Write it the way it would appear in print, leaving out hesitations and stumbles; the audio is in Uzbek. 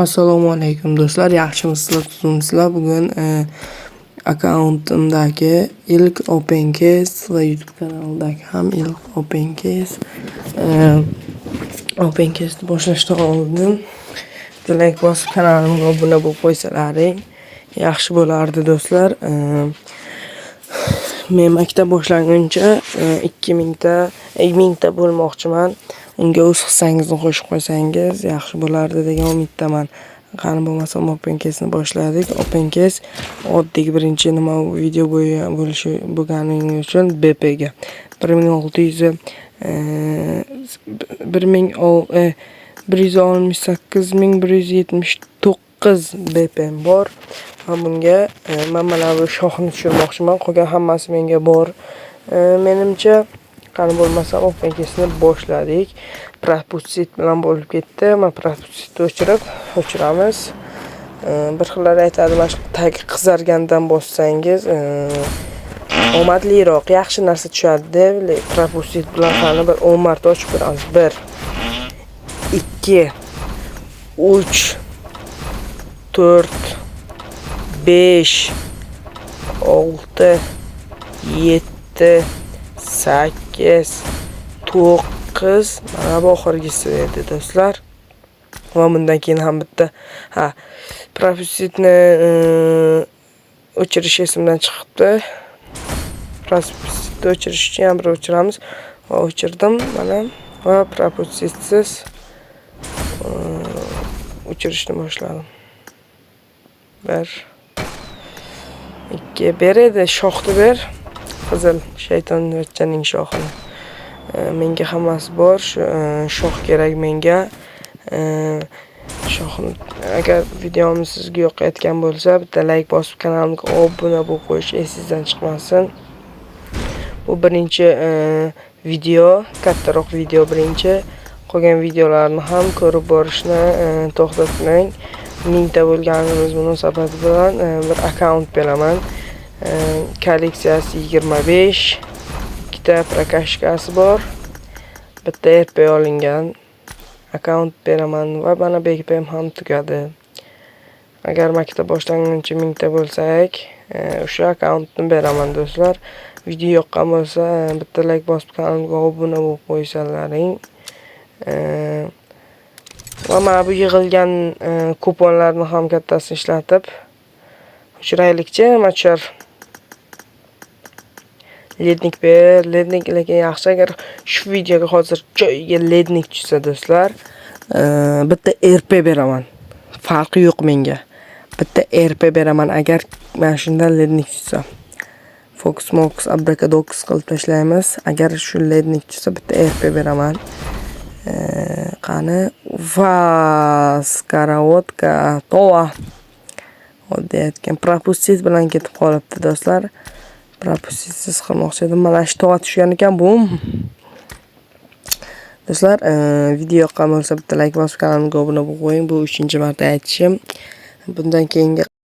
Assalomu alaykum do'stlar, yaxshimisizlar, tuzimsizlar? Bugun akkauntimdagi ilk open case va YouTube kanalidagi ham ilk open case ni boshlashdan oldin like bosib kanalimga obuna bo'lib qo'ysalaring yaxshi bo'lardi do'stlar. Men maktab boshlaguncha 1000 ta bo'lmoqchiman. Unga o'z hissangizni qo'shib qo'ysangiz yaxshi bo'lardi degan umiddaman. Qani bo'lmasam open case ni boshladik. Open case oddiy birinchi nima video bo'lganing uchun BP ga 168.179 BP bor. Va bunga men mana bu shoxni tushirmoqchiman. Qolgan hammasi menga bor. Menimcha qani bo'lmasam open case ni boshladik. Propustit bilan bo'lib ketdi. Men propustitni o'chiramiz. Bir xillar aytadi, mana shu tagi qizargandan bossangiz omadliroq, yaxshi narsa tushadi deb, propustit bilan qani bir 10 marta ochib ko'ramiz. 1 2 3 4 5 6 7 8 9 mana bu oxirgisi edi do'stlar. Va bundan keyin ham bitta propustitni o'chirish esimdan chiqibdi. Propustitni o'chirish uchun ham bir o'chiramiz. Va o'chirdim mana va propustitsiz o'chirishni boshladim. 1 2 ber edi, shoxni ber. Qizil shaytonlarchaning shoxini. Menga hammasi bor, shu shox kerak menga. Shoxni agar videomiz sizga yoqayotgan bo'lsa, bitta like bosib kanalimga obuna bo'lib qo'yish esingizdan chiqmasin. Bu birinchi video, kattaroq video birinchi. Qolgan videolarni ham ko'rib borishni to'xtatmang. 1000 ta bo'lganimiz munosabati bilan bir akkaunt beraman. Kolleksiyasi 25, ikkita prokashkasi bor. Bitta RP olingan akkaunt beraman va mana BPM ham tugadi. Agar maktab boshlaguncha 1000 ta bo'lsak, o'sha akkauntni beraman do'stlar. Video yoqqan bo'lsa, bitta like bosib kanalimga obuna bo'lib qo'ysalaring. Va mana bu yig'ilgan kuponlarni ham kattasini ishlatib o'chiraylikchi, machar. Lednik ber, lednik lekin yaxshi. Agar shu videoga hozir joyiga lednik tushsa do'stlar, bitta RP beraman. Farqi yo'q menga. Bitta RP beraman agar mana shundan lednik tushsa. Fox abrakadoks qilib tashlaymiz. Agar shu lednik tushsa bitta RP beraman. Qani skaravodka tova. Oddiy aytgan propustit bilan ketib qolibdi do'stlar. Propustitsiz qilmoqchi edim. Mana shu tova tushgan ekan bu. Do'stlar, video yoqqan bo'lsa bitta like bosib kanalimga obuna bo'lib qo'ying. Bu 3-chi marta aytishim. Bundan keyingi